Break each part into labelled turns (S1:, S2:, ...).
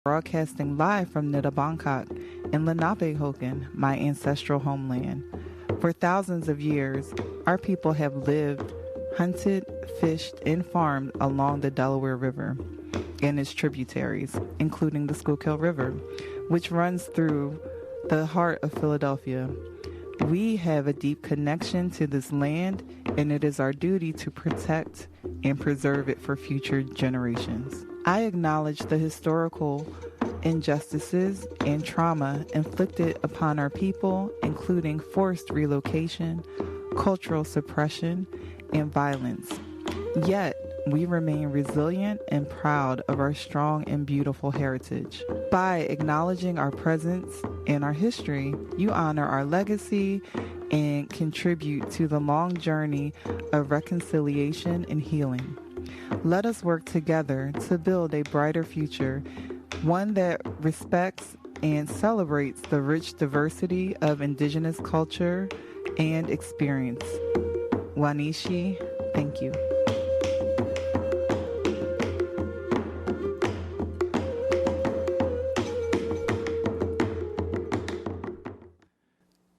S1: broadcasting live from Nita Bangkok in Lenapehoking, my ancestral homeland. For thousands of years, our people have lived, hunted, fished, and farmed along the Delaware River and its tributaries, including the Schuylkill River, which runs through the heart of Philadelphia. We have a deep connection to this land, and it is our duty to protect and preserve it for future generations. I acknowledge the historical injustices and trauma inflicted upon our people, including forced relocation, cultural suppression, and violence. Yet, we remain resilient and proud of our strong and beautiful heritage. By acknowledging our presence and our history, you honor our legacy and contribute to the long journey of reconciliation and healing. Let us work together to build a brighter future, one that respects and celebrates the rich diversity of Indigenous culture and experience. Wanishi, thank you.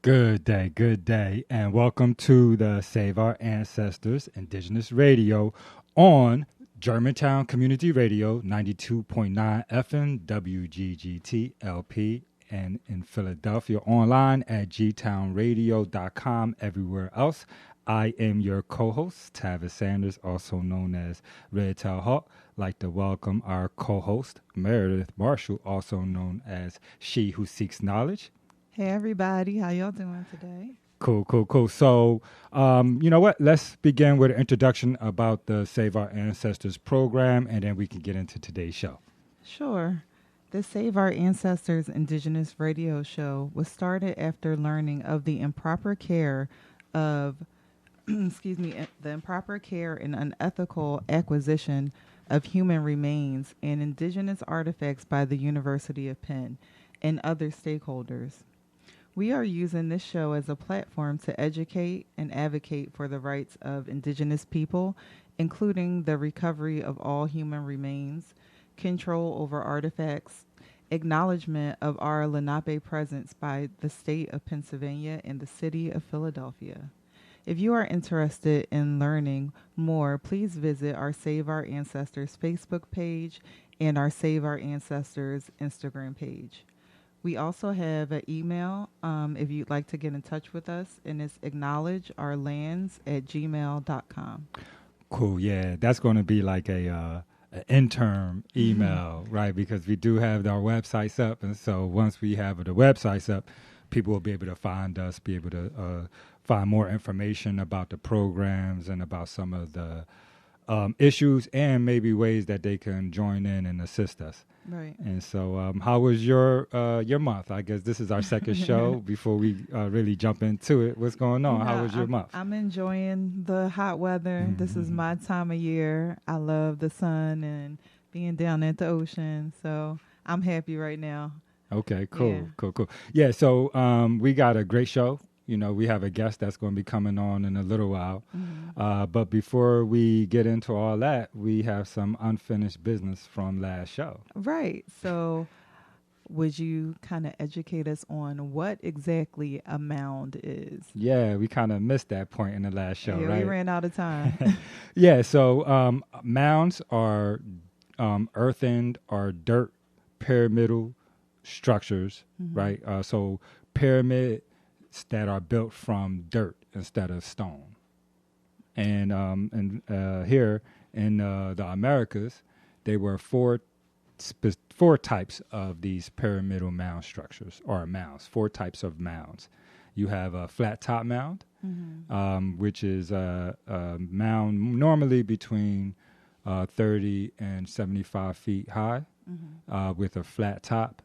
S2: Good day, and welcome to the Save Our Ancestors Indigenous Radio on Germantown Community Radio, 92.9 FM, WGGT LP, and in Philadelphia, online at gtownradio.com, everywhere else. I am your co-host, Tavis Sanders, also known as Red Tail Hawk. Like to welcome our co-host, Meredith Marshall, also known as She Who Seeks Knowledge.
S1: Hey everybody, how y'all doing today?
S2: Cool. So, you know what? Let's begin with an introduction about the Save Our Ancestors program, and then we can get into today's show.
S1: Sure. The Save Our Ancestors Indigenous Radio Show was started after learning of the improper care of, the improper care and unethical acquisition of human remains and indigenous artifacts by the University of Penn and other stakeholders. We are using this show as a platform to educate and advocate for the rights of Indigenous people, including the recovery of all human remains, control over artifacts, acknowledgement of our Lenape presence by the state of Pennsylvania and the city of Philadelphia. If you are interested in learning more, please visit our Save Our Ancestors Facebook page and our Save Our Ancestors Instagram page. We also have an email if you'd like to get in touch with us, and it's acknowledgeourlands@gmail.com.
S2: Cool, yeah. That's going to be like an interim email, right? Because we do have our websites up, and so once we have the websites up, people will be able to find us, be able to find more information about the programs and about some of the issues and maybe ways that they can join in and assist us.
S1: Right.
S2: And so how was your month? I guess this is our second show before we really jump into it. What's going on? How was your month?
S1: I'm enjoying the hot weather. Mm-hmm. This is my time of year. I love the sun and being down at the ocean. So I'm happy right now.
S2: Okay, cool. Yeah, so we got a great show. You know, we have a guest that's going to be coming on in a little while. Mm-hmm. But before we get into all that, we have some unfinished business from last show.
S1: Right. So would you kind of educate us on what exactly a mound is?
S2: Yeah, we kind of missed that point in the last show, right?
S1: We ran out of time.
S2: Yeah, so mounds are earthened or dirt pyramidal structures, mm-hmm. right? So pyramid that are built from dirt instead of stone. And here in the Americas, there were four types of these pyramidal mound structures, or mounds, 4 types of mounds. You have a flat top mound, mm-hmm.
S1: which
S2: is a mound normally between 30 and 75 feet high, mm-hmm. With a flat top.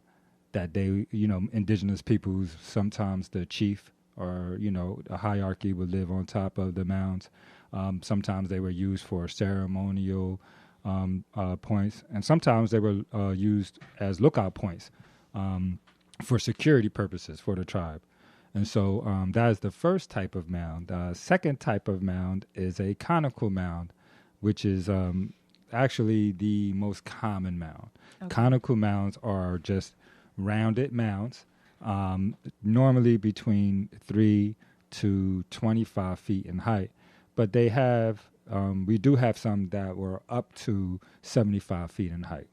S2: That they, indigenous peoples, sometimes the chief or, the hierarchy would live on top of the mounds. Sometimes they were used for ceremonial points, and sometimes they were used as lookout points for security purposes for the tribe. And so that is the first type of mound. Second type of mound is a conical mound, which is actually the most common mound.
S1: Okay.
S2: Conical mounds are just rounded mounds, normally between 3 to 25 feet in height. But they have, we do have some that were up to 75 feet in height.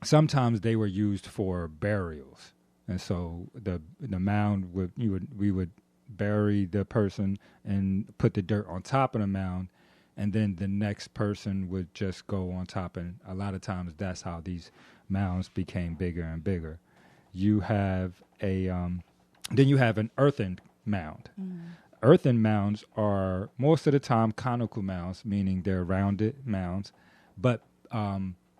S2: Sometimes they were used for burials, and so the mound we would bury the person and put the dirt on top of the mound, and then the next person would just go on top. And a lot of times that's how these mounds became bigger and bigger. You have then you have an earthen mound. Earthen mounds are most of the time conical mounds, meaning they're rounded mounds, but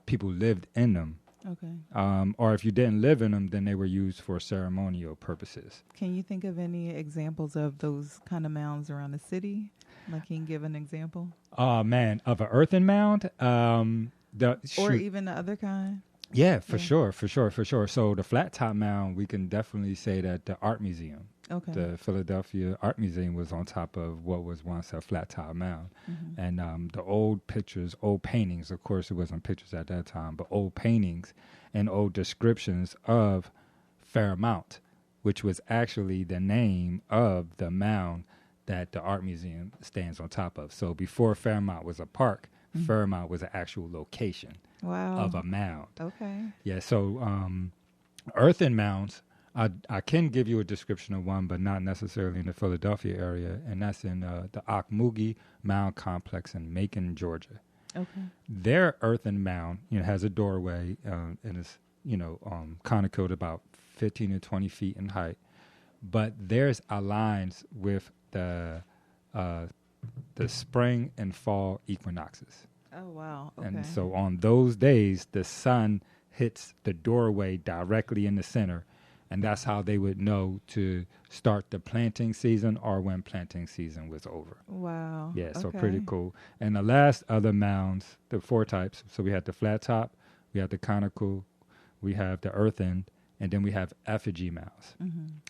S2: people lived in them.
S1: Okay.
S2: Or if you didn't live in them, then they were used for ceremonial purposes.
S1: Can you think of any examples of those kind of mounds around the city? Like, can you give an example?
S2: Oh, man, of an earthen mound?
S1: Or even the other kind?
S2: Yeah, for sure. So the flat top mound, we can definitely say that the art museum, the Philadelphia Art Museum, was on top of what was once a flat top mound. And the old pictures, old paintings, of course it wasn't pictures at that time, but old paintings and old descriptions of Fairmount, which was actually the name of the mound that the art museum stands on top of. So before Fairmount was a park, Fairmount was an actual location of a mound. Okay. Yeah, so earthen mounds, I can give you a description of one, but not necessarily in the Philadelphia area, and that's in the Ocmulgee Mound Complex in Macon, Georgia. Okay. Their earthen mound, has a doorway, and it's, conical about 15 to 20 feet in height, but theirs aligns with the spring and fall equinoxes.
S1: Oh, wow. Okay.
S2: And so on those days, the sun hits the doorway directly in the center, and that's how they would know to start the planting season or when planting season was over.
S1: Wow.
S2: Yeah, so pretty cool. And the last other mounds, the 4 types, so we have the flat top, we have the conical, we have the earthen, and then we have effigy mounds.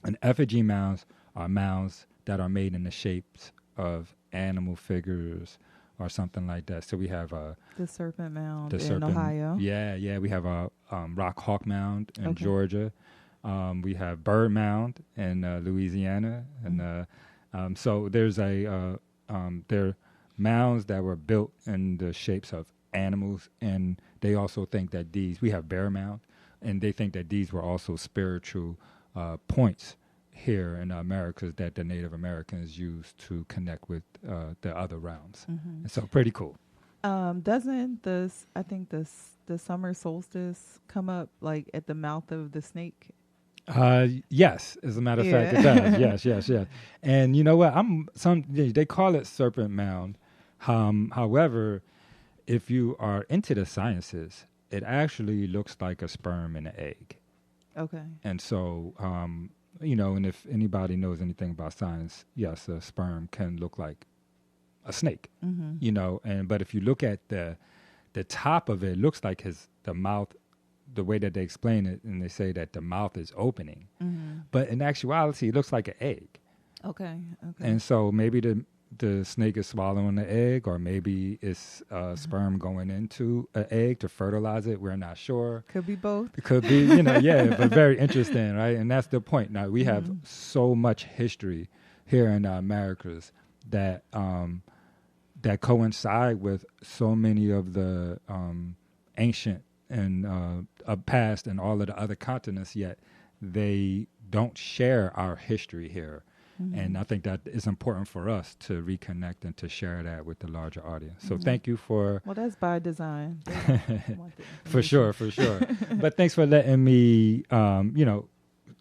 S2: And effigy mounds are mounds that are made in the shapes of animal figures or something like that. So we have
S1: the Serpent Mound in Ohio.
S2: Yeah. We have a Rock Hawk Mound in Georgia. We have Bird Mound in Louisiana. And so there's there are mounds that were built in the shapes of animals. And they also think that we have Bear Mound, and they think that these were also spiritual points here in America that the Native Americans used to connect with the other realms. And so pretty cool.
S1: Doesn't the summer solstice come up like at the mouth of the snake?
S2: Yes, as a matter of fact, it does. Yes. And you know what? They call it Serpent Mound. However, if you are into the sciences, it actually looks like a sperm and an egg. Okay. And so, and if anybody knows anything about science, yes, a sperm can look like a snake. But if you look at the top of it looks like the mouth, the way that they explain it, and they say that the mouth is opening. But in actuality, it looks like an egg. Okay. And so maybe the snake is swallowing the egg, or maybe it's sperm going into an egg to fertilize it. We're not sure.
S1: Could be both.
S2: It could be, but very interesting, right? And that's the point. Now, we have so much history here in the Americas that that coincide with so many of the ancient and past and all of the other continents, yet they don't share our history here. And I think that it's important for us to reconnect and to share that with the larger audience. So thank you for...
S1: Well, that's by design.
S2: For sure. But thanks for letting me,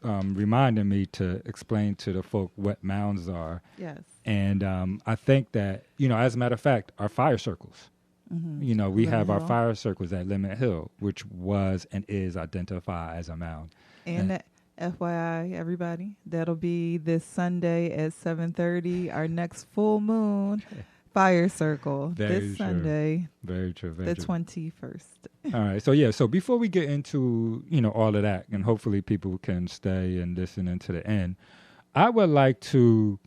S2: reminding me to explain to the folk what mounds are. Yes. And I think that, as a matter of fact, our fire circles, we have our fire circles at Lemon Hill, which was and is identified as a mound.
S1: And FYI, everybody, that'll be this Sunday at 7:30, our next full moon fire circle. This Sunday.
S2: Very true.
S1: The 21st.
S2: All right. So before we get into, all of that, and hopefully people can stay and listen into the end, I would like to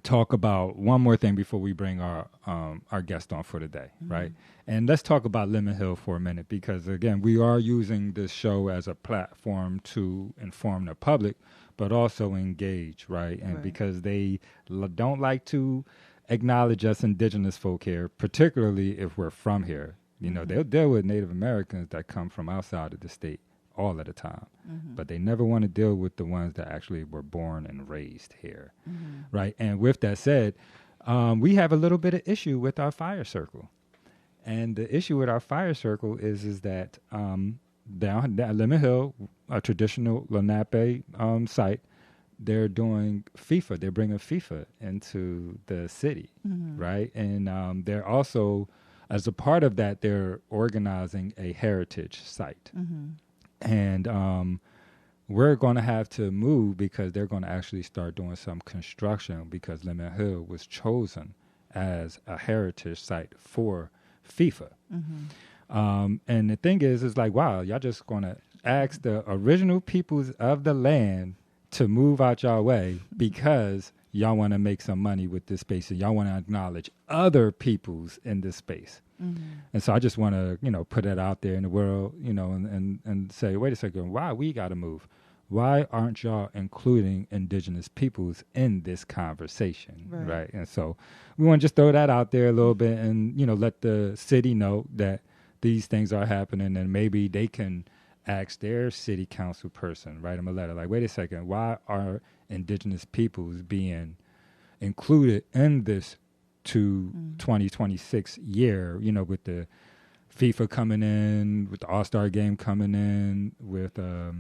S2: talk about one more thing before we bring our guest on for today, right? And let's talk about Lemon Hill for a minute, because again, we are using this show as a platform to inform the public, but also engage, right? And because they don't like to acknowledge us indigenous folk here, particularly if we're from here. You know, they'll deal with Native Americans that come from outside of the state all at a time, but they never want to deal with the ones that actually were born and raised here, right? And with that said, we have a little bit of issue with our fire circle. And the issue with our fire circle is that down at Lemon Hill, a traditional Lenape site, they're doing FIFA. They're bringing FIFA into the city, right? And they're also, as a part of that, they're organizing a heritage site. And we're going to have to move because they're going to actually start doing some construction, because Lemon Hill was chosen as a heritage site for FIFA. And the thing is like, wow, y'all just going to ask the original peoples of the land to move out y'all way because y'all want to make some money with this space and y'all want to acknowledge other peoples in this space. And so I just want to, you know, put that out there in the world, you know, and say, wait a second, why we got to move? Why aren't y'all including indigenous peoples in this conversation, right? And so we want to just throw that out there a little bit and, you know, let the city know that these things are happening, and maybe they can ask their city council person, write them a letter like, wait a second, why are indigenous peoples being included in this 2026 year, you know, with the FIFA coming in, with the All-Star game coming in, with the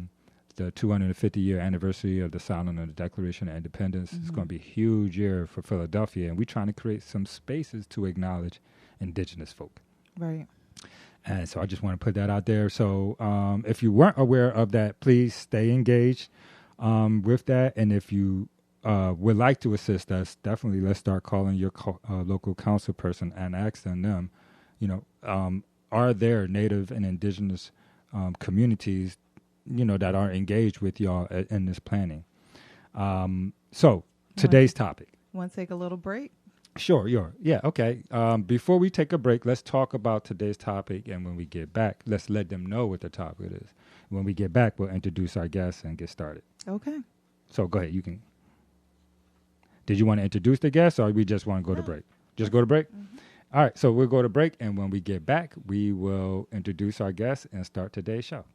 S2: 250-year anniversary of the signing of the Declaration of Independence. It's going to be a huge year for Philadelphia, and we're trying to create some spaces to acknowledge indigenous folk.
S1: Right.
S2: And so I just want to put that out there. So if you weren't aware of that, please stay engaged with that. And if you would like to assist us, definitely let's start calling your local council person and asking them, you know, are there Native and indigenous communities, you know, that are engaged with y'all in this planning? So today's topic.
S1: Want to take a little break?
S2: Sure. Yeah. Okay. Before we take a break, let's talk about today's topic. And when we get back, let's let them know what the topic is. When we get back, we'll introduce our guests and get started.
S1: Okay.
S2: So go ahead. You can. Did you want to introduce the guests, or we just want to go to break? Just go to break? All right. So we'll go to break. And when we get back, we will introduce our guests and start today's show.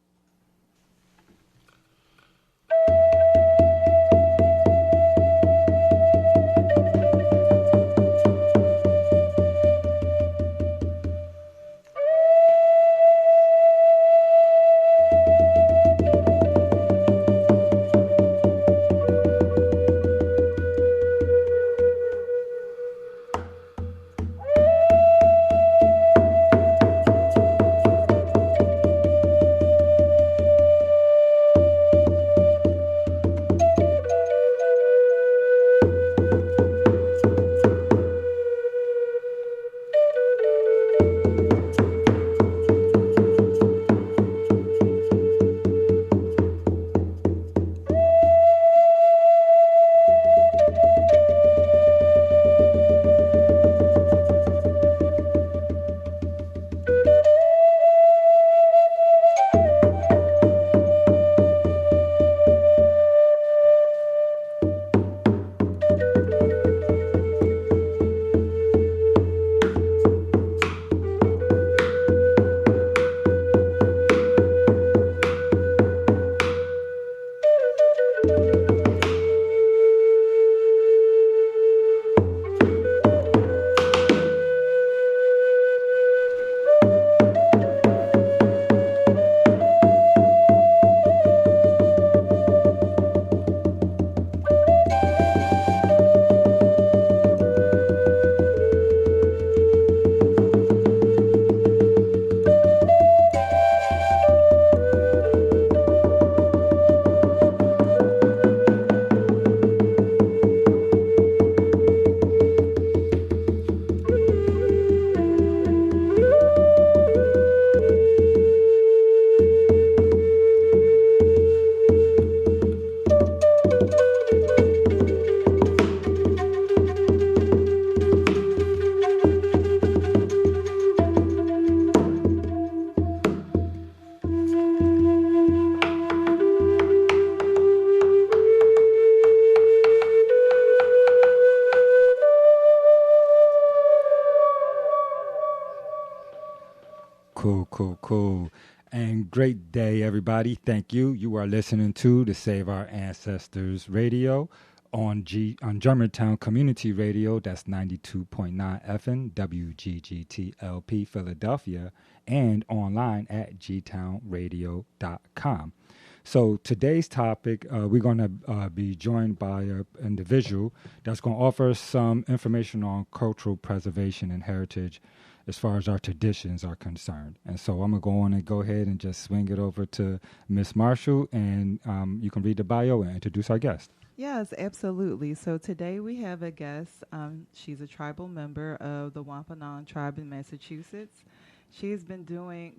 S2: Cool, cool, cool. And great day, everybody. Thank you. You are listening to the Save Our Ancestors Radio on Germantown Community Radio. That's 92.9 FM, WGGTLP Philadelphia, and online at gtownradio.com. So today's topic, we're going to be joined by an individual that's going to offer some information on cultural preservation and heritage as far as our traditions are concerned. And so I'm going to go ahead and just swing it over to Miss Marshall, and you can read the bio and introduce our guest.
S1: Yes, absolutely. So today we have a guest. She's a tribal member of the Wampanoag tribe in Massachusetts. She's been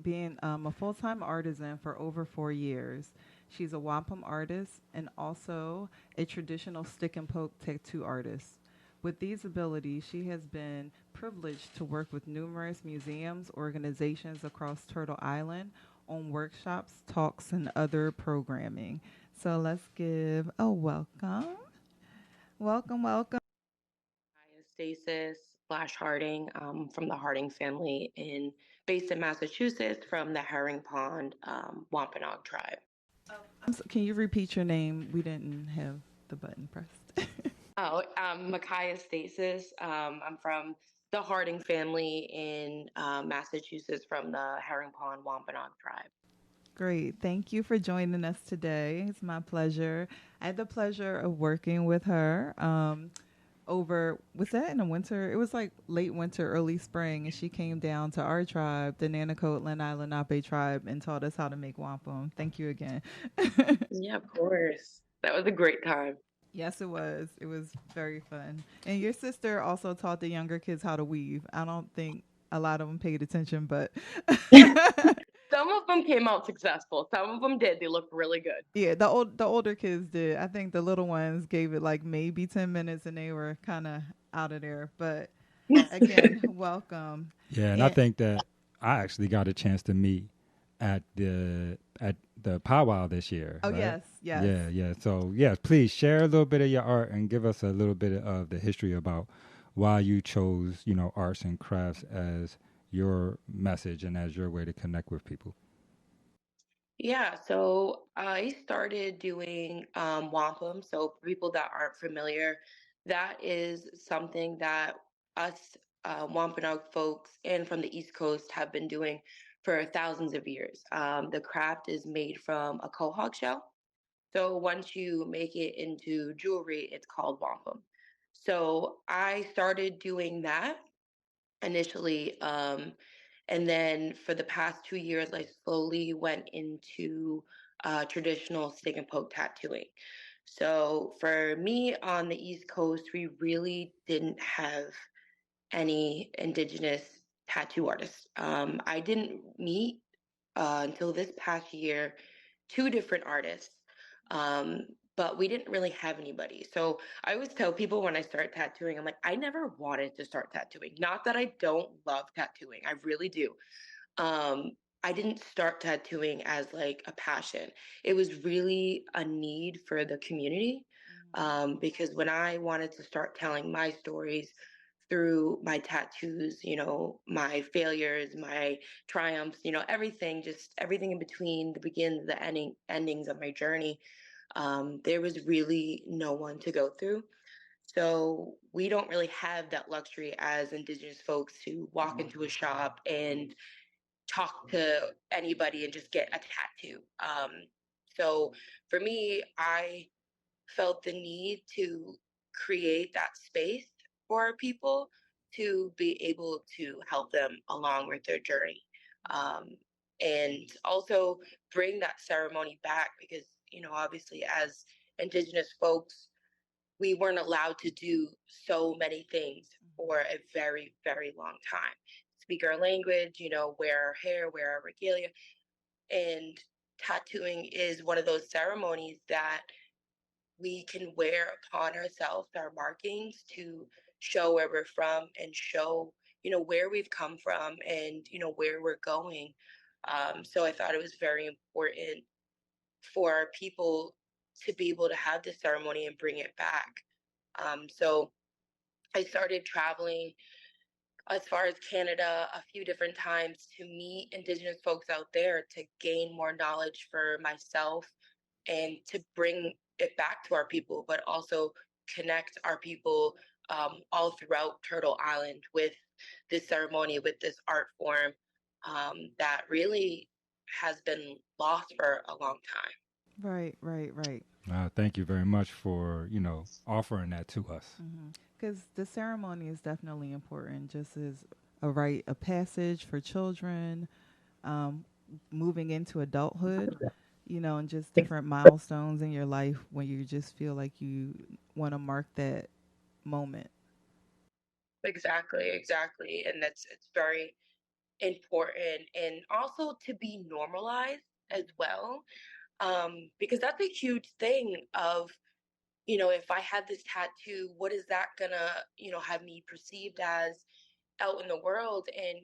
S1: being a full-time artisan for over 4 years. She's a wampum artist and also a traditional stick and poke tattoo artist. With these abilities, she has been privileged to work with numerous museums, organizations across Turtle Island on workshops, talks, and other programming. So let's give a welcome. Welcome, welcome.
S3: Stasis slash Harding from the Harding family based in Massachusetts from the Herring Pond Wampanoag tribe.
S1: Can you repeat your name? We didn't have the button pressed.
S3: Miciah Stasis. I'm from the Harding family in Massachusetts from the Herring Pond Wampanoag tribe.
S1: Great. Thank you for joining us today. It's my pleasure. I had the pleasure of working with her was that in the winter? It was like late winter, early spring, and she came down to our tribe, the Nanacote Lanai Lenape tribe, and taught us how to make wampum. Thank you again.
S3: Yeah, of course. That was a great time.
S1: Yes, it was. It was very fun. And your sister also taught the younger kids how to weave. I don't think a lot of them paid attention, but
S3: some of them came out successful. Some of them did. They looked really good.
S1: Yeah, the older kids did. I think the little ones gave it like maybe 10 minutes and they were kind of out of there. But again, welcome.
S2: Yeah, and I think that I actually got a chance to meet at the powwow this year.
S1: Oh,
S2: right?
S1: yes.
S2: Yeah. So, yeah, please share a little bit of your art and give us a little bit of the history about why you chose, arts and crafts as your message and as your way to connect with people.
S3: Yeah, so I started doing wampum. So for people that aren't familiar, that is something that us Wampanoag folks and from the East Coast have been doing for thousands of years. The craft is made from a quahog shell. So once you make it into jewelry, it's called wampum. So I started doing that initially. And then for the past 2 years, I slowly went into traditional stick and poke tattooing. So for me on the East Coast, we really didn't have any Indigenous tattoo artists. I didn't meet until this past year two different artists, um, but we didn't really have anybody. So I always tell people when I start tattooing, I'm like, I never wanted to start tattooing. Not that I don't love tattooing, I really do. um, I didn't start tattooing as like a passion. It was really a need for the community. Because when I wanted to start telling my stories through my tattoos, my failures, my triumphs, everything, just everything in between the beginning, the endings of my journey, there was really no one to go through. So we don't really have that luxury as Indigenous folks to walk into a shop and talk to anybody and just get a tattoo. So for me, I felt the need to create that space for people to be able to help them along with their journey. And also bring that ceremony back because, obviously as Indigenous folks, we weren't allowed to do so many things for a very, very long time. Speak our language, wear our hair, wear our regalia. And tattooing is one of those ceremonies that we can wear upon ourselves, our markings to show where we're from and show, where we've come from and, where we're going. So I thought it was very important for people to be able to have this ceremony and bring it back. So I started traveling as far as Canada a few different times to meet Indigenous folks out there to gain more knowledge for myself and to bring it back to our people, but also connect our people all throughout Turtle Island with this ceremony, with this art form that really has been lost for a long time.
S1: Right, right, right.
S2: Thank you very much for offering that to us.
S1: Because the ceremony is definitely important, just as a rite of passage for children, um, moving into adulthood, and just different milestones in your life when you just feel like you want to mark that moment.
S3: Exactly, exactly. And it's very important and also to be normalized as well. Because that's a huge thing of, if I had this tattoo, what is that gonna, have me perceived as out in the world? And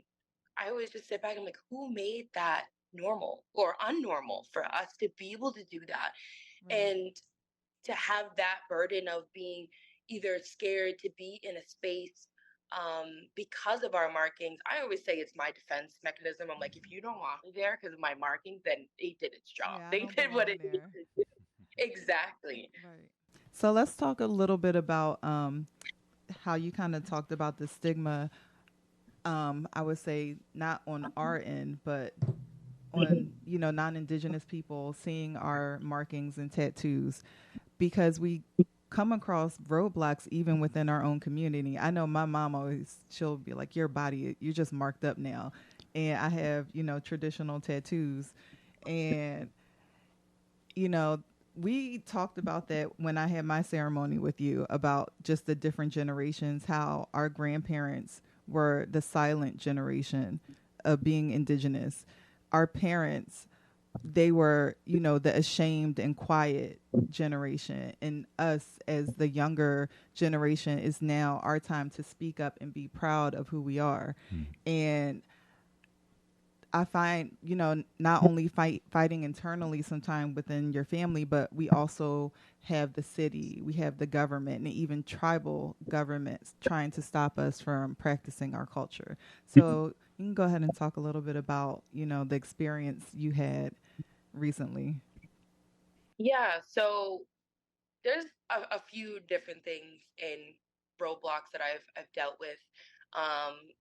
S3: I always just sit back and I'm like, who made that normal or unnormal for us to be able to do that?
S1: Right.
S3: And to have that burden of being either scared to be in a space because of our markings. I always say it's my defense mechanism. I'm like, if you don't want me there because of my markings, then it did its job.
S1: Yeah, I
S3: They
S1: don't
S3: did what
S1: belong
S3: it needed
S1: there.
S3: to do. Exactly.
S1: Right. So let's talk a little bit about how you kind of talked about the stigma. I would say not on our end, but on non-indigenous people seeing our markings and tattoos, because we come across roadblocks even within our own community. I know my mom always, she'll be like, your body, you're just marked up now. And I have traditional tattoos, and you know, we talked about that when I had my ceremony with you about just the different generations, how our grandparents were the silent generation of being indigenous. Our parents, they were, the ashamed and quiet generation. And us as the younger generation is now our time to speak up and be proud of who we are. And I find, not only fighting internally sometime within your family, but we also have the city, we have the government, and even tribal governments trying to stop us from practicing our culture. So you can go ahead and talk a little bit about, the experience you had recently.
S3: Yeah. So there's a few different things in roadblocks that I've dealt with,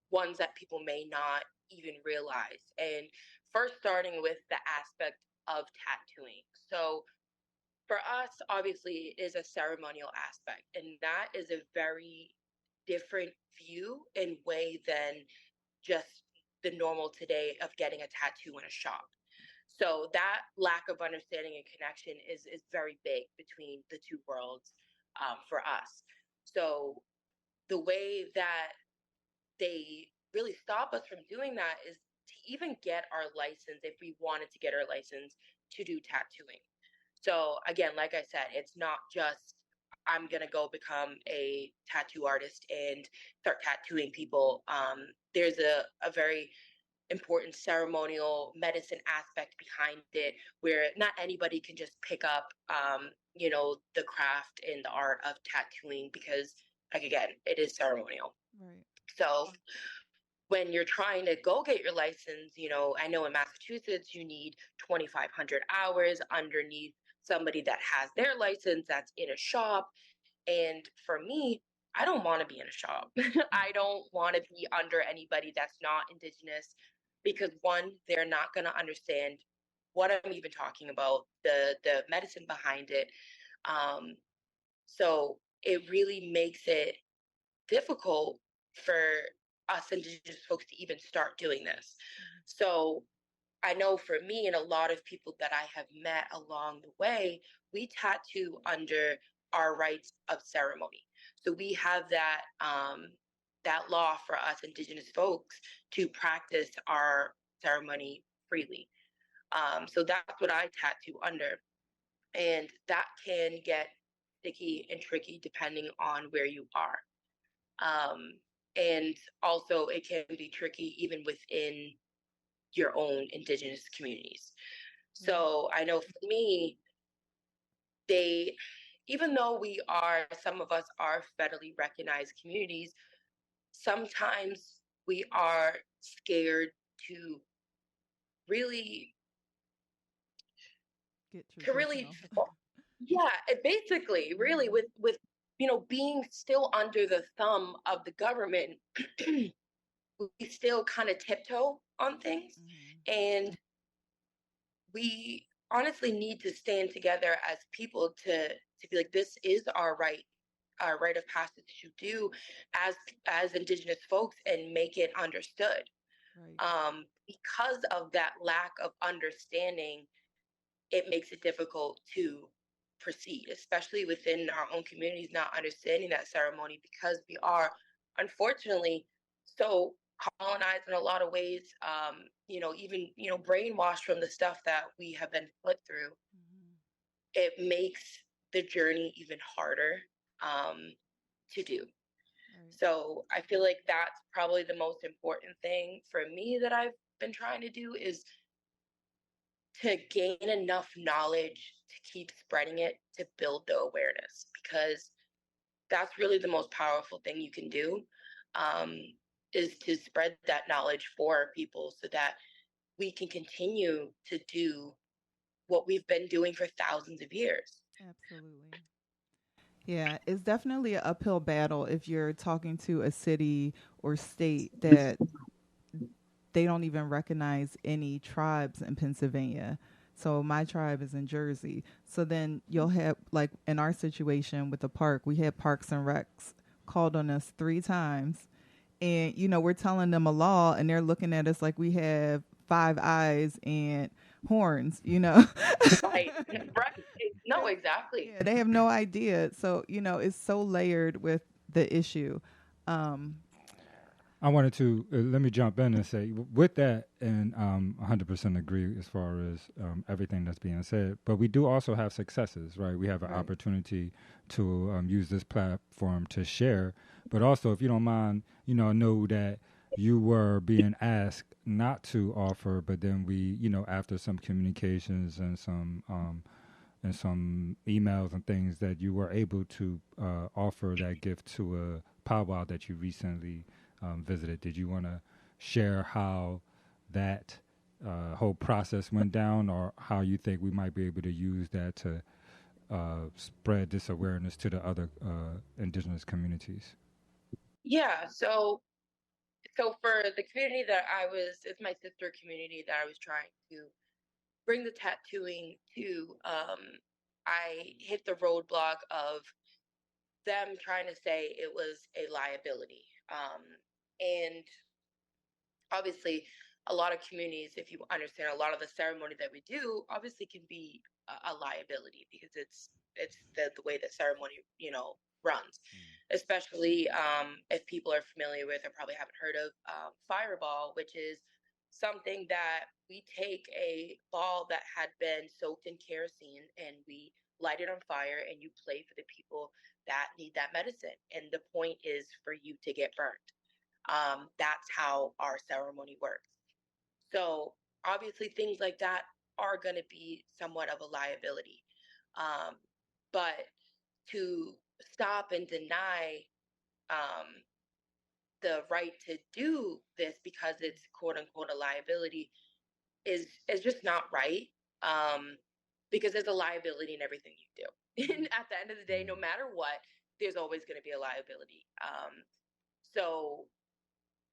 S3: ones that people may not even realize. And first, starting with the aspect of tattooing. So for us, obviously, it is a ceremonial aspect, and that is a very different view and way than just the normal today of getting a tattoo in a shop. So that lack of understanding and connection is very big between the two worlds for us. So the way that they really stop us from doing that is to even get our license, if we wanted to get our license to do tattooing. So again, like I said, it's not just I'm gonna go become a tattoo artist and start tattooing people. There's a very important ceremonial medicine aspect behind it, where not anybody can just pick up the craft and the art of tattooing, because like again, it is ceremonial.
S1: Right.
S3: So when you're trying to go get your license, I know in Massachusetts you need 2,500 hours underneath somebody that has their license that's in a shop. And for me, I don't want to be in a shop. I don't want to be under anybody that's not Indigenous, because one, they're not going to understand what I'm even talking about, the medicine behind it. Um, so it really makes it difficult for us Indigenous folks to even start doing this. So I know for me and a lot of people that I have met along the way, we tattoo under our rights of ceremony. So we have that law for us Indigenous folks to practice our ceremony freely. So that's what I tattoo under, and that can get sticky and tricky depending on where you are. Um, and also, it can be tricky even within your own Indigenous communities.
S1: Right.
S3: So I know for me, they, even though some of us are federally recognized communities, sometimes we are scared to really
S1: Get
S3: to really
S1: traditional.
S3: yeah, it basically really with being still under the thumb of the government, we still kind of tiptoe on things, and we honestly need to stand together as people to be like, this is our rite of passage to do as Indigenous folks, and make it understood.
S1: Right.
S3: Because of that lack of understanding, it makes it difficult to proceed, especially within our own communities, not understanding that ceremony, because we are unfortunately so colonized in a lot of ways, even brainwashed from the stuff that we have been put through. It makes the journey even harder to do.
S1: Right.
S3: So I feel like that's probably the most important thing for me that I've been trying to do, is to gain enough knowledge to keep spreading it, to build the awareness, because that's really the most powerful thing you can do, um, is to spread that knowledge for people so that we can continue to do what we've been doing for thousands of years.
S1: Absolutely. Yeah, it's definitely an uphill battle if you're talking to a city or state that they don't even recognize any tribes in Pennsylvania. So my tribe is in Jersey. So then you'll have, like in our situation with the park, we had Parks and Recs called on us 3 times. And, we're telling them a law and they're looking at us like we have 5 eyes and horns.
S3: Right, right. No, exactly.
S1: Yeah, they have no idea. So, it's so layered with the issue. Um,
S2: I wanted to let me jump in and say with that, and 100% agree as far as everything that's being said. But we do also have successes, right? We have an
S1: Right.
S2: opportunity to use this platform to share. But also, if you don't mind, know that you were being asked not to offer, but then we, after some communications and some emails and things, that you were able to offer that gift to a powwow that you recently visited. Did you want to share how that whole process went down, or how you think we might be able to use that to spread this awareness to the other Indigenous communities?
S3: Yeah, so for the community that it's my sister community that I was trying to bring the tattooing to, I hit the roadblock of them trying to say it was a liability. And obviously, a lot of communities, if you understand, a lot of the ceremony that we do obviously can be a liability, because it's the way that ceremony runs. Especially if people are familiar with, or probably haven't heard of, fireball, which is something that we take a ball that had been soaked in kerosene and we light it on fire, and you play for the people that need that medicine, and the point is for you to get burnt. That's how our ceremony works. So obviously, things like that are going to be somewhat of a liability. Um, but to stop and deny um, the right to do this because it's quote unquote a liability is just not right. Um, because there's a liability in everything you do. And at the end of the day, no matter what, there's always going to be a liability. So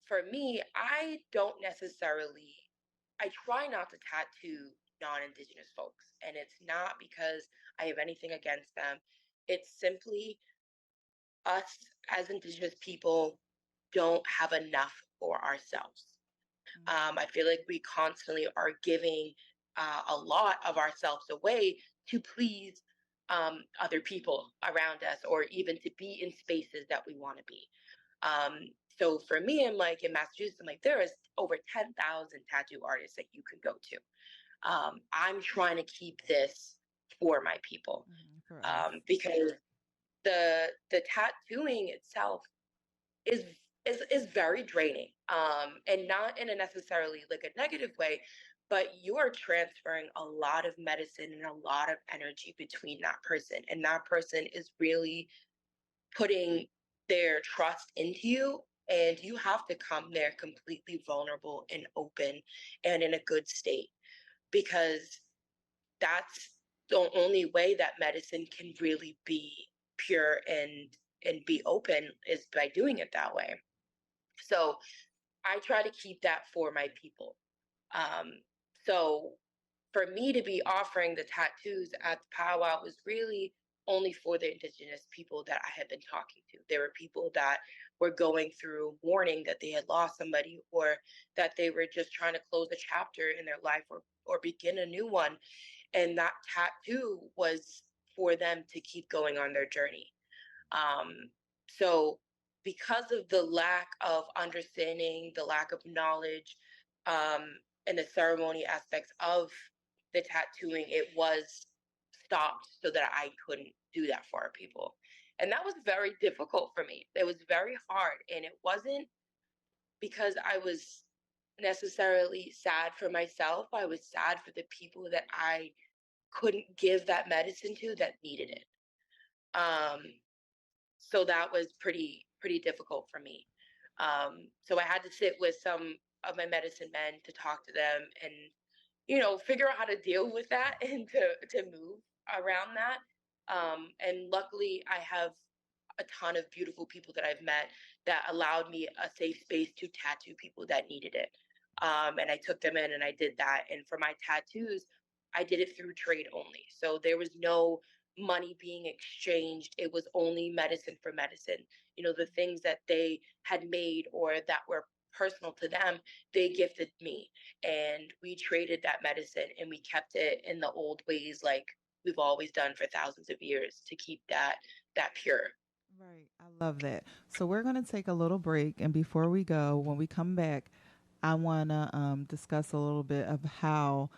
S3: for me, I try not to tattoo non-Indigenous folks. And it's not because I have anything against them. It's simply us as Indigenous people don't have enough for ourselves. I feel like we constantly are giving a lot of ourselves away to please other people around us, or even to be in spaces that we want to be. Um, so for me, I'm like in Massachusetts, I'm like, there is over 10,000 tattoo artists that you can go to. I'm trying to keep this for my people,
S1: for us.
S3: because the tattooing itself is is very draining, and not in a necessarily like a negative way, but you are transferring a lot of medicine and a lot of energy between that person, and that person is really putting their trust into you, And you have to come there completely vulnerable and open and in a good state, because that's the only way that medicine can really be pure and be open, is by doing it that way. So I try to keep that for my people. So for me to be offering the tattoos at the powwow was really only for the Indigenous people that I had been talking to. There were people that were going through mourning that they had lost somebody, or that they were just trying to close a chapter in their life, or begin a new one. And that tattoo was for them to keep going on their journey. So because of the lack of understanding, the lack of knowledge, um, and the ceremony aspects of the tattooing, it was stopped so that I couldn't do that for our people. And that was very difficult for me. It was very hard. And it wasn't because I was necessarily sad for myself. I was sad for the people that I couldn't give that medicine to that needed it. Um, so that was pretty difficult for me. So I had to sit with some of my medicine men to talk to them, and figure out how to deal with that and to move around that. And luckily, I have a ton of beautiful people that I've met that allowed me a safe space to tattoo people that needed it. And I took them in and I did that. And for my tattoos, I did it through trade only. So there was no money being exchanged. It was only medicine for medicine. The things that they had made or that were personal to them, they gifted me. And we traded that medicine and we kept it in the old ways, like we've always done for thousands of years, to keep that pure.
S1: Right. I love that. So we're going to take a little break. And before we go, when we come back, I want to discuss a little bit of how,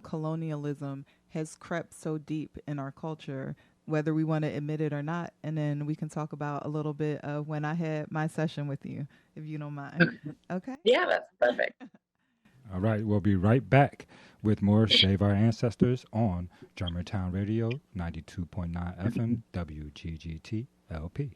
S1: colonialism has crept so deep in our culture, whether we want to admit it or not. And then we can talk about a little bit of when I had my session with you, if you don't mind. Okay?
S3: Yeah, that's perfect.
S2: All right, we'll be right back with more Save Our Ancestors on Germantown Radio, 92.9 FM, WGGT LP.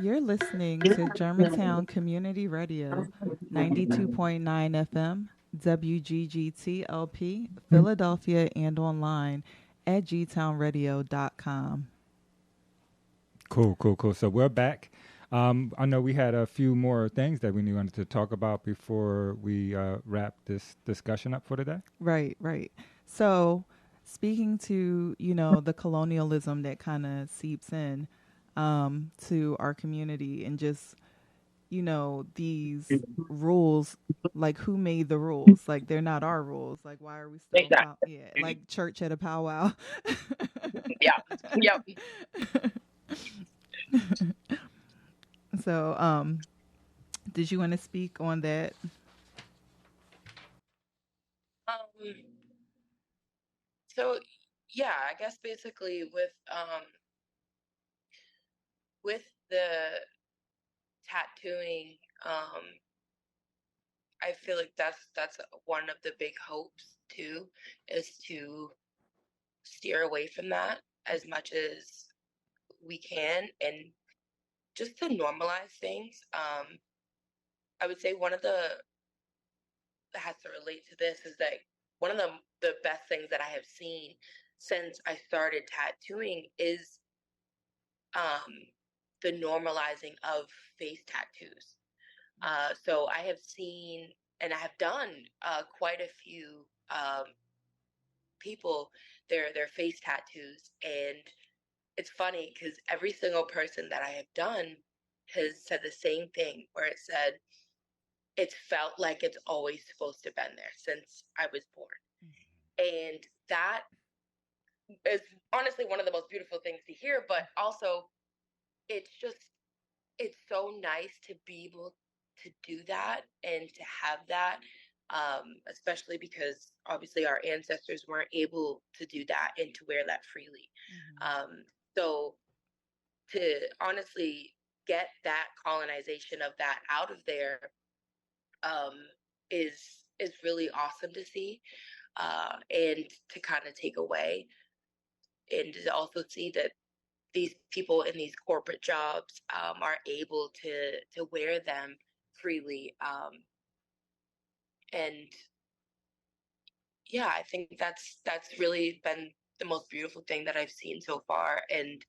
S1: You're listening to Germantown Community Radio, 92.9 FM, WGGT-LP, Philadelphia, and online at gtownradio.com.
S2: Cool. So we're back. I know we had a few more things that we wanted to talk about before we wrap this discussion up for today.
S1: Right. So, speaking to, the colonialism that kind of seeps in to our community, and just, these rules, like who made the rules? Like they're not our rules. Like why are we still
S3: Exactly.
S1: like church at a powwow?
S3: Yep.
S1: So, did you want to speak on that?
S3: So yeah, I guess basically with the tattooing, I feel like that's one of the big hopes too, is to steer away from that as much as we can, and just to normalize things. I would say one of the that has to relate to this is that one of the best things that I have seen since I started tattooing is the normalizing of face tattoos. So I have seen and I have done quite a few people their face tattoos, and it's funny because every single person that I have done has said the same thing, where it said it's felt like it's always supposed to have been there since I was born. And that is honestly one of the most beautiful things to hear, but also it's so nice to be able to do that and to have that, especially because obviously our ancestors weren't able to do that and to wear that freely. So to honestly get that colonization of that out of there um, is really awesome to see, and to kind of take away, and to also see that these people in these corporate jobs are able to wear them freely, and yeah, I think that's really been the most beautiful thing that I've seen so far, and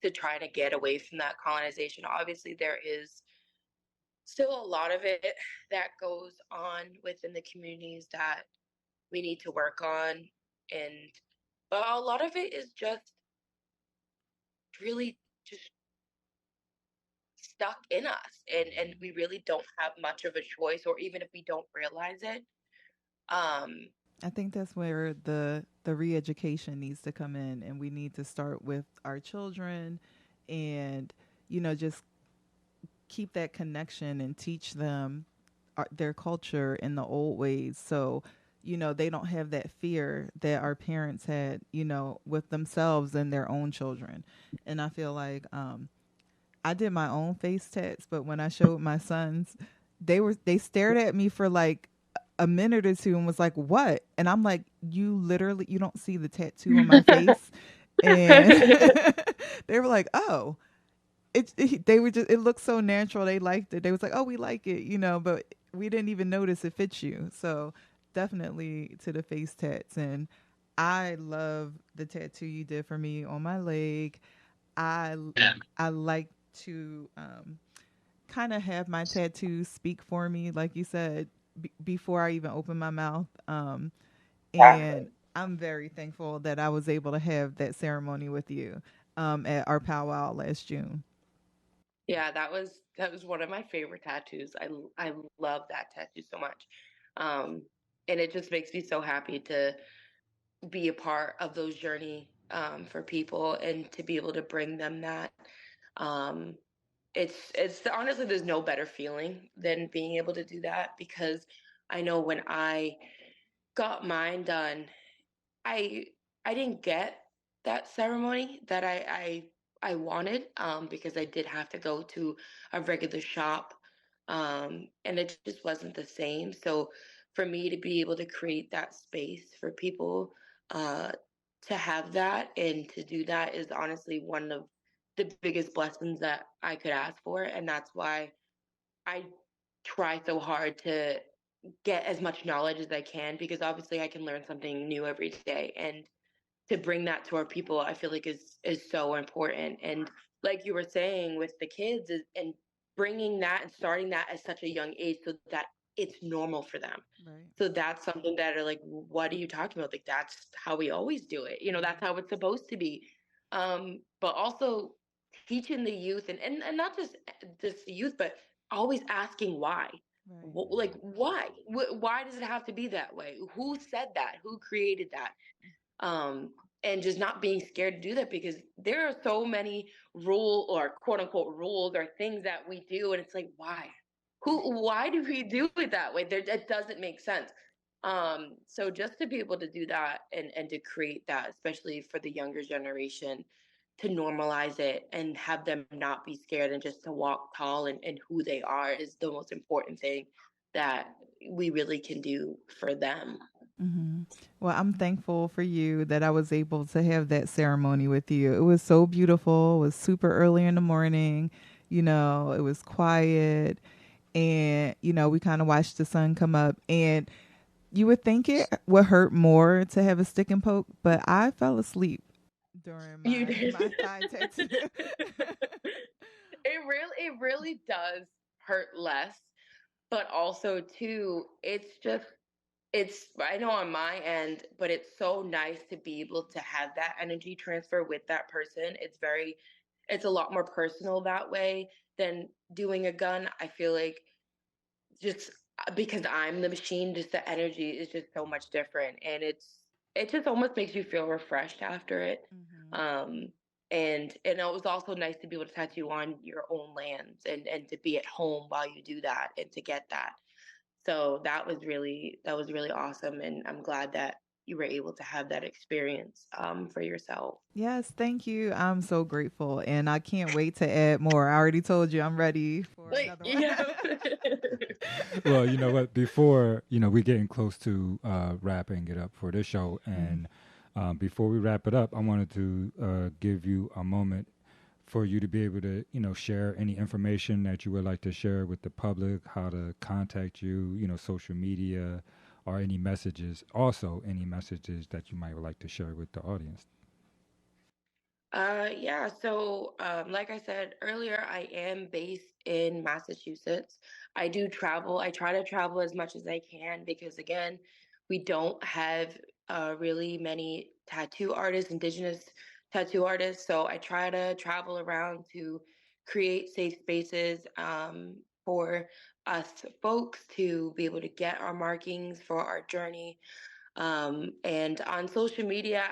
S3: to try to get away from that colonization. Obviously, there is still a lot of it that goes on within the communities that we need to work on, and but a lot of it is just really just stuck in us, and we really don't have much of a choice, or even if we don't realize it.
S1: I think that's where the re-education needs to come in, and we need to start with our children, and just keep that connection and teach them their culture in the old ways, so they don't have that fear that our parents had, with themselves and their own children. And I feel like I did my own face tats, but when I showed my sons, they stared at me for like a minute or two and was like, "What?" And I'm like, you don't see the tattoo on my face." And they were like, "Oh." They were just, it looked so natural. They liked it. They was like, "Oh, we like it," but we didn't even notice it fits you. So definitely to the face tats. And I love the tattoo you did for me on my leg. I I like to kind of have my tattoos speak for me, like you said, before I even open my mouth. And I'm very thankful that I was able to have that ceremony with you at our powwow last June.
S3: Yeah, that was one of my favorite tattoos. I love that tattoo so much, um, and it just makes me so happy to be a part of those journey, for people, and to be able to bring them that. Um, it's honestly, there's no better feeling than being able to do that, because I know when I got mine done, I I didn't get that ceremony that I wanted, because I did have to go to a regular shop, and it just wasn't the same. So for me to be able to create that space for people, uh, to have that and to do that is honestly one of the biggest blessings that I could ask for. And that's why I try so hard to get as much knowledge as I can, because obviously I can learn something new every day. And to bring that to our people, I feel like is so important. And like you were saying with the kids, and bringing that and starting that at such a young age so that it's normal for them.
S1: Right.
S3: So that's something that are like, what are you talking about? Like, that's how we always do it. That's how it's supposed to be. But also teaching the youth, and not just the youth, but always asking why.
S1: Right.
S3: Like, why? Why does it have to be that way? Who said that? Who created that? And just not being scared to do that, because there are so many rule or quote unquote rules or things that we do, and it's like, why do we do it that way? It doesn't make sense. So just to be able to do that, and to create that, especially for the younger generation, to normalize it and have them not be scared, and just to walk tall and who they are, is the most important thing that we really can do for them.
S1: Mm-hmm. Well, I'm thankful for you that I was able to have that ceremony with you. It was so beautiful. It was super early in the morning. It was quiet. And, we kind of watched the sun come up. And you would think it would hurt more to have a stick and poke, but I fell asleep during
S3: You did.
S1: my thigh tattoo.
S3: It really does hurt less, but also too, it's I know on my end, but it's so nice to be able to have that energy transfer with that person. It's a lot more personal that way than doing a gun. I feel like, just because I'm the machine, just the energy is just so much different, and it just almost makes you feel refreshed after it.
S1: Mm-hmm.
S3: And it was also nice to be able to tattoo on your own lands, and to be at home while you do that, and to get that. So that was really awesome, and I'm glad that you were able to have that experience for yourself.
S1: Yes, thank you. I'm so grateful, and I can't wait to add more. I already told you I'm ready for
S3: Like,
S1: another one.
S3: yeah.
S2: Well, you know what? Before we're getting close to wrapping it up for this show, and before we wrap it up, I wanted to give you a moment for you to be able to share any information that you would like to share with the public, how to contact you, social media, or any messages. Also, any messages that you might like to share with the audience.
S3: Yeah, so like I said earlier, I am based in Massachusetts. I do travel. I try to travel as much as I can, because, again, we don't have really many tattoo artists, Indigenous tattoo artists. So I try to travel around to create safe spaces for us folks to be able to get our markings for our journey. And on social media,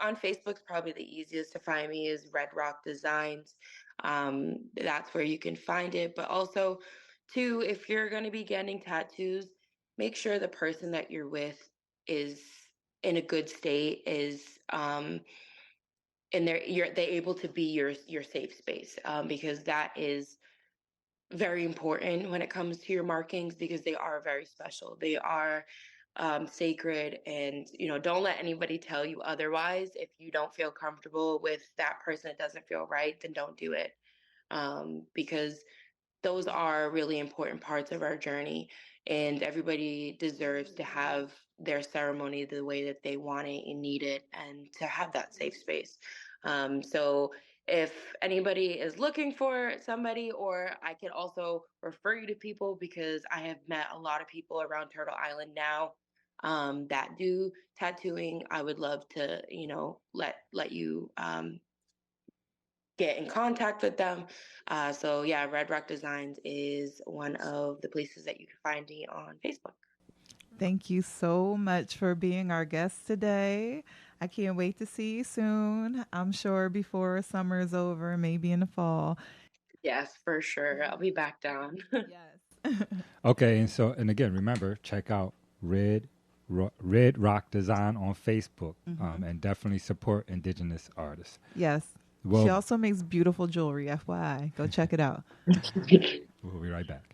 S3: on Facebook's probably the easiest to find me, is Red Rock Designs. That's where you can find it. But also, too, if you're going to be getting tattoos, make sure the person that you're with is in a good state, is and they're able to be your safe space, because that is very important when it comes to your markings, because they are very special. They are sacred, and don't let anybody tell you otherwise. If you don't feel comfortable with that person, it doesn't feel right, then don't do it, because those are really important parts of our journey, and everybody deserves to have their ceremony the way that they want it and need it, and to have that safe space. So if anybody is looking for somebody, or I can also refer you to people, because I have met a lot of people around Turtle Island now that do tattooing. I would love to, let you get in contact with them. So yeah, Red Rock Designs is one of the places that you can find me on Facebook.
S1: Thank you so much for being our guest today. I can't wait to see you soon. I'm sure before summer is over, maybe in the fall.
S3: Yes, for sure. I'll be back down.
S1: Yes.
S2: Okay, and again, remember, check out Red Rock Design on Facebook, and definitely support Indigenous artists.
S1: Yes.
S2: Well,
S1: She also makes beautiful jewelry, FYI. Go check it out.
S2: we'll be right back.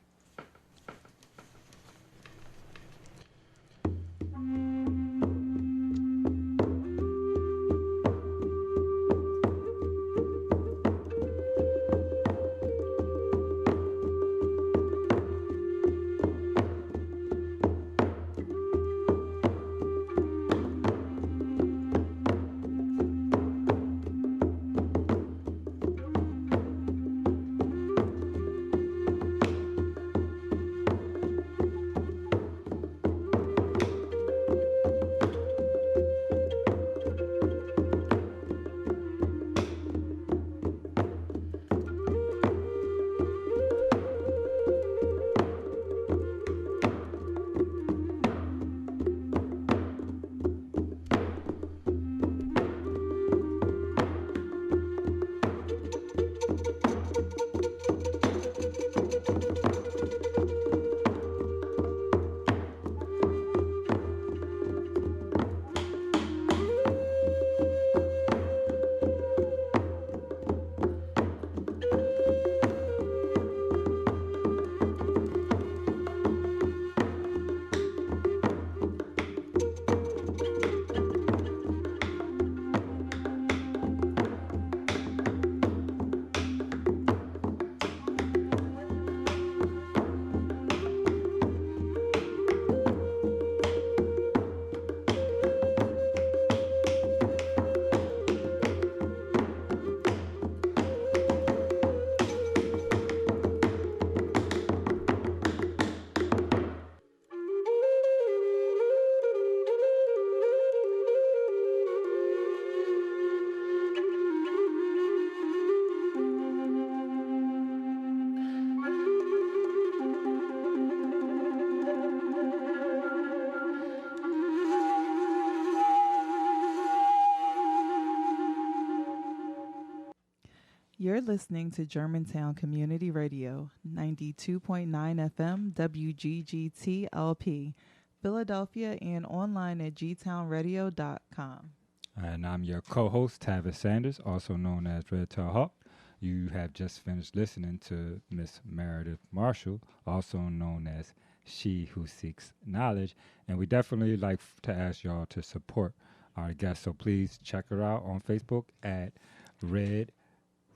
S1: You're listening to Germantown Community Radio, 92.9 FM WGGT LP, Philadelphia, and online at gtownradio.com.
S2: And I'm your co-host, Tavis Sanders, also known as Red Tail Hawk. You have just finished listening to Miss Meredith Marshall, also known as She Who Seeks Knowledge. And we definitely like to ask y'all to support our guest. So please check her out on Facebook at Red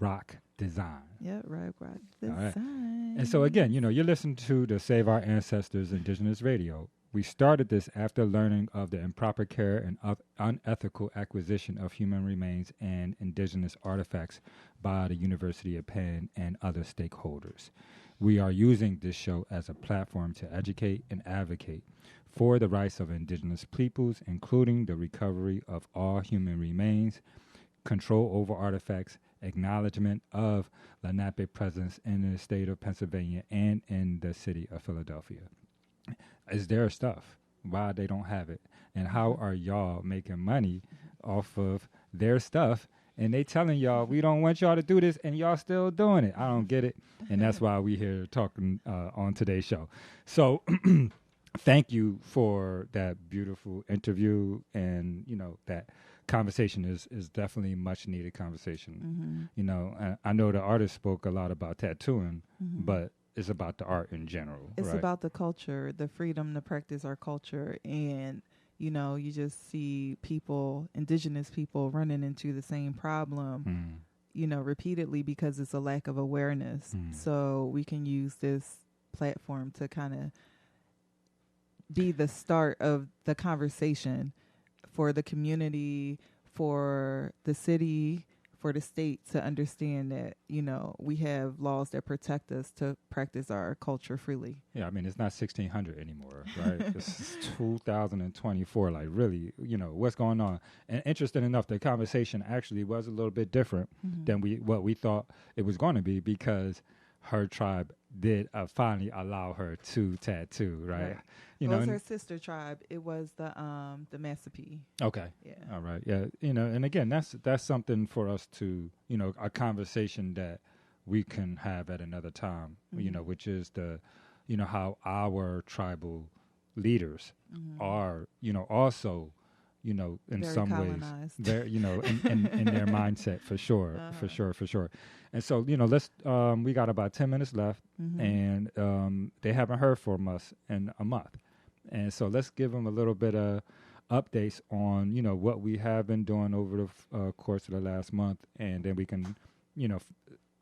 S2: Rock Design.
S1: Yeah, Red Rock Design.
S2: Right. And so again, you're listening to the Save Our Ancestors Indigenous Radio. We started this after learning of the improper care and unethical acquisition of human remains and indigenous artifacts by the University of Penn and other stakeholders. We are using this show as a platform to educate and advocate for the rights of indigenous peoples, including the recovery of all human remains, control over artifacts, acknowledgement of Lenape presence in the state of Pennsylvania and in the city of Philadelphia. Is their stuff, why they don't have it, and how are y'all making money off of their stuff, and they telling y'all we don't want y'all to do this and y'all still doing it. I don't get it, and that's why we here talking on today's show. So thank you for that beautiful interview, and that conversation is definitely much needed conversation. I know the artist spoke a lot about tattooing, but it's about the art in general.
S1: It's
S2: right?
S1: about the culture, the freedom to practice our culture. And, you just see indigenous people running into the same problem, repeatedly because it's a lack of awareness. So we can use this platform to kind of be the start of the conversation for the community, for the city, for the state to understand that, we have laws that protect us to practice our culture freely.
S2: Yeah, I mean, it's not 1600 anymore, right? It's 2024. Like, really, what's going on? And interesting enough, the conversation actually was a little bit different than what we thought it was going to be, because her tribe did finally allow her to tattoo, right?
S1: It was her sister tribe. It was the Miciah.
S2: Okay.
S1: Yeah.
S2: All right. Yeah. And again, that's something for us to, a conversation that we can have at another time, which is how our tribal leaders are, also, in
S1: very
S2: some
S1: colonized.
S2: ways, they're, in their mindset, for sure, for sure. And so, let's, we got about 10 minutes left, and they haven't heard from us in a month. And so let's give them a little bit of updates on, what we have been doing over the course of the last month, and then we can,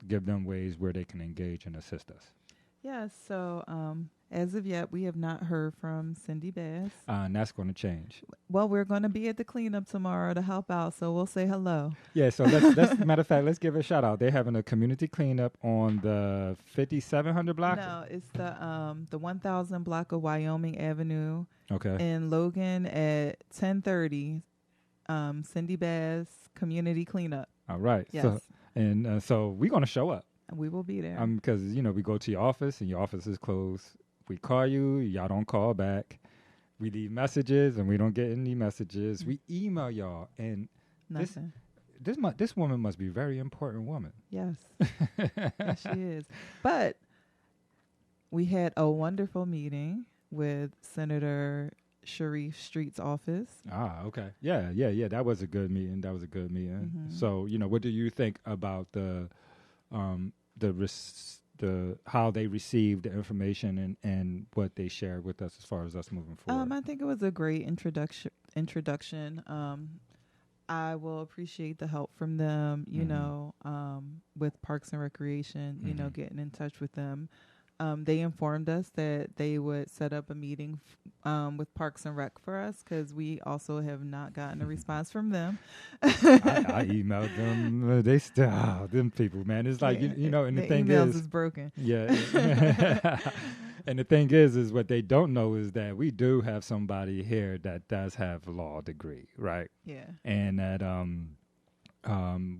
S2: give them ways where they can engage and assist us.
S1: Yeah, so as of yet, we have not heard from Cindy Bass.
S2: And that's going to change.
S1: Well, we're going to be at the cleanup tomorrow to help out, so we'll say hello.
S2: Yeah, so let's matter of fact, let's give a shout out. They're having a community cleanup on the 5700 block.
S1: No, it's the 1000 block of Wyoming Avenue.
S2: Okay.
S1: In Logan at 10:30. Cindy Bass community cleanup.
S2: All right.
S1: Yes.
S2: So we're going to show up.
S1: We will be there.
S2: Because, we go to your office and your office is closed. We call you, y'all don't call back. We leave messages and we don't get any messages. We email y'all, and
S1: nothing.
S2: This woman must be a very important woman.
S1: Yes. Yes, she is. But we had a wonderful meeting with Senator Sharif Street's office.
S2: Ah, okay. Yeah. That was a good meeting. So, what do you think about the how they received the information and what they shared with us as far as us moving forward?
S1: I think it was a great introduction. I will appreciate the help from them, with Parks and Recreation, getting in touch with them. They informed us that they would set up a meeting with Parks and Rec for us, because we also have not gotten a response from them.
S2: I emailed them. They still, them people, man. It's like, and the thing
S1: emails
S2: is
S1: broken.
S2: Yeah. And the thing is what they don't know is that we do have somebody here that does have a law degree, right?
S1: Yeah.
S2: And that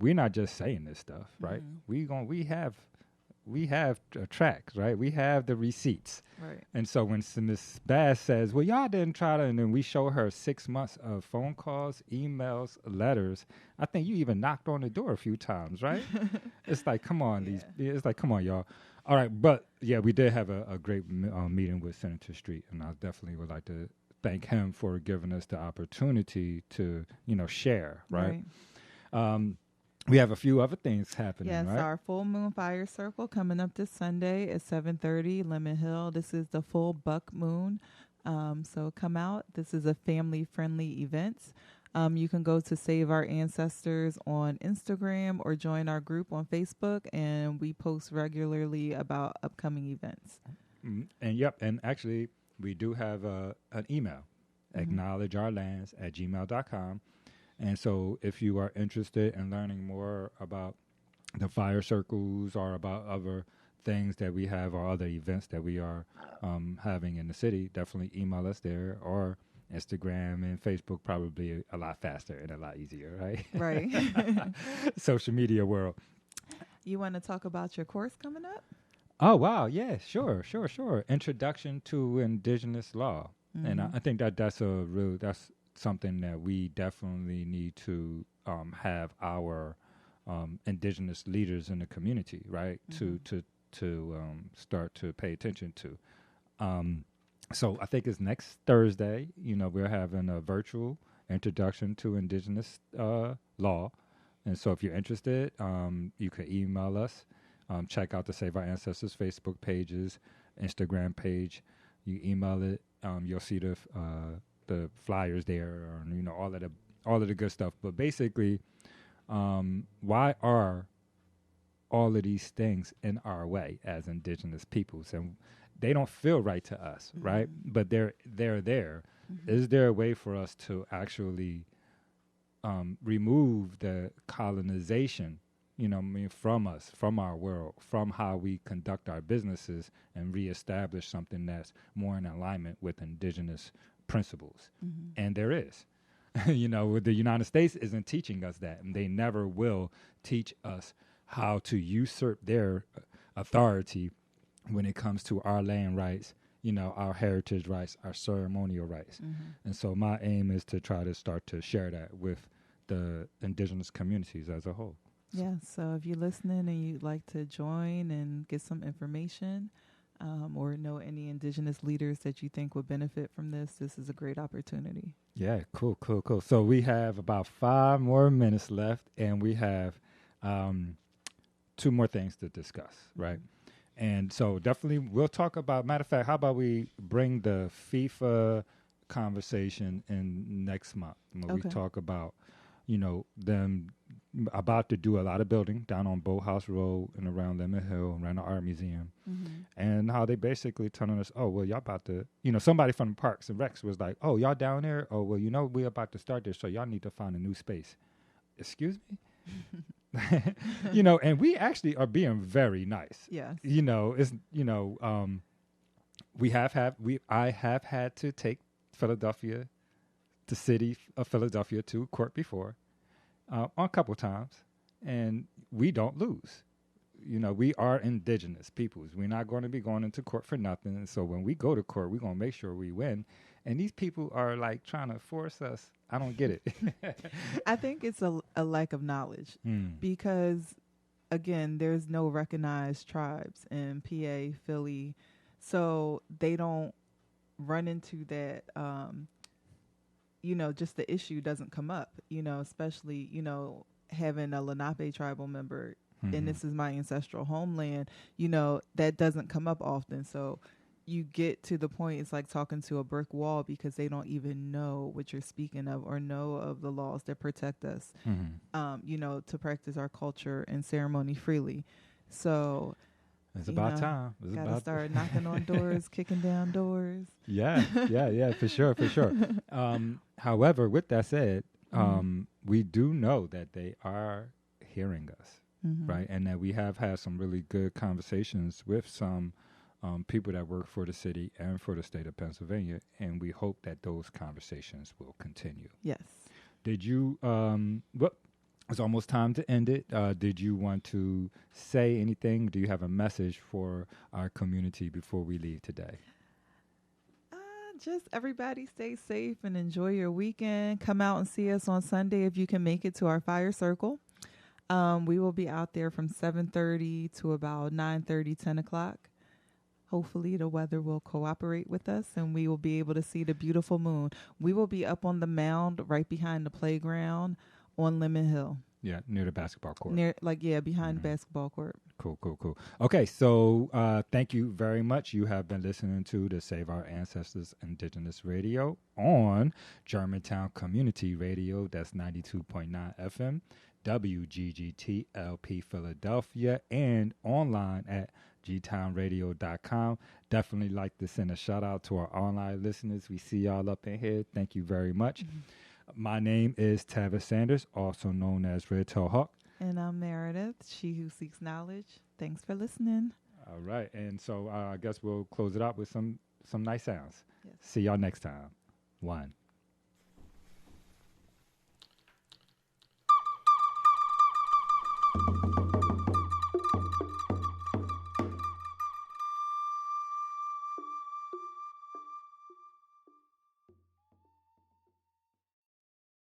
S2: we're not just saying this stuff, right? We have we have tracks, right? We have the receipts.
S1: Right.
S2: And so when Miss Bass says, well, y'all didn't try to, and then we show her 6 months of phone calls, emails, letters. I think you even knocked on the door a few times, right? It's like, come on, it's like, come on, y'all. All right. But yeah, we did have a great meeting with Senator Street, and I definitely would like to thank him for giving us the opportunity to, share, right? We have a few other things happening,
S1: yes,
S2: right?
S1: our full moon fire circle coming up this Sunday at 7:30, Lemon Hill. This is the full buck moon. So come out. This is a family-friendly event. You can go to Save Our Ancestors on Instagram or join our group on Facebook, and we post regularly about upcoming events.
S2: And actually, we do have an email, acknowledgeourlands@gmail.com. And so if you are interested in learning more about the fire circles or about other things that we have or other events that we are having in the city, definitely email us there, or Instagram and Facebook, probably a lot faster and a lot easier, right?
S1: Right.
S2: Social media world.
S1: You want to talk about your course coming up?
S2: Oh, wow. Yeah, sure. Introduction to Indigenous Law. Mm-hmm. And I think that's something that we definitely need to have our indigenous leaders in the community, right? Mm-hmm. To start to pay attention to. So I think it's next Thursday. We're having a virtual introduction to indigenous law, and so if you're interested, you can email us. Check out the Save Our Ancestors Facebook pages, Instagram page. You email it. You'll see the flyers there, or all of the good stuff. But basically, why are all of these things in our way as indigenous peoples? And they don't feel right to us, mm-hmm. right? But they're there. Mm-hmm. Is there a way for us to actually remove the colonization, from us, from our world, from how we conduct our businesses, and reestablish something that's more in alignment with indigenous principles? Mm-hmm. And there is. The United States isn't teaching us that, and they never will teach us how to usurp their authority when it comes to our land rights, our heritage rights, our ceremonial rights. Mm-hmm. And so my aim is to try to start to share that with the indigenous communities as a whole.
S1: Yeah, so if you're listening and you'd like to join and get some information, or know any indigenous leaders that you think would benefit from this is a great opportunity.
S2: Yeah, cool. So we have about 5 more minutes left, and we have 2 more things to discuss, right? Mm-hmm. And so definitely we'll talk about, matter of fact, how about we bring the FIFA conversation in next month, when we talk about, them about to do a lot of building down on Boathouse Road and around Lemon Hill, around the Art Museum, mm-hmm. and how they basically telling us, oh, well, y'all about to, somebody from Parks and Recs was like, oh, y'all down there? Oh, well, we're about to start this, so y'all need to find a new space. Excuse me? And we actually are being very nice.
S1: Yes.
S2: It's, I have had to take the city of Philadelphia to court before, on a couple times, and we don't lose. We are indigenous peoples. We're not going to be going into court for nothing. And so when we go to court, we're going to make sure we win. And these people are like trying to force us. I don't get it.
S1: I think it's a lack of knowledge, because, again, there's no recognized tribes in PA, Philly, so they don't run into that. Just the issue doesn't come up, especially, having a Lenape tribal member, mm-hmm. and this is my ancestral homeland, that doesn't come up often. So you get to the point, it's like talking to a brick wall, because they don't even know what you're speaking of or know of the laws that protect us, mm-hmm. To practice our culture and ceremony freely. So
S2: it's about time.
S1: It's gotta start knocking on doors, kicking down doors.
S2: Yeah, for sure. However, with that said, we do know that they are hearing us, mm-hmm. right? And that we have had some really good conversations with some people that work for the city and for the state of Pennsylvania, and we hope that those conversations will continue.
S1: Yes.
S2: Did you It's almost time to end it. Did you want to say anything? Do you have a message for our community before we leave today?
S1: Just everybody stay safe and enjoy your weekend. Come out and see us on Sunday if you can make it to our fire circle. We will be out there from 7:30 to about 9:30, 10 o'clock. Hopefully the weather will cooperate with us and we will be able to see the beautiful moon. We will be up on the mound right behind the playground on Lemon Hill.
S2: Yeah, near the basketball court.
S1: Behind the basketball court.
S2: Cool. Okay, so thank you very much. You have been listening to the Save Our Ancestors Indigenous Radio on Germantown Community Radio. That's 92.9 FM, WGGT LP Philadelphia, and online at gtownradio.com. Definitely like to send a shout out to our online listeners. We see y'all up in here. Thank you very much. My name is Tavis Sanders, also known as Red Tail Hawk.
S1: And I'm Meredith, she who seeks knowledge. Thanks for listening.
S2: All right. And so I guess we'll close it out with some nice sounds.
S1: Yes.
S2: See y'all next time. 1.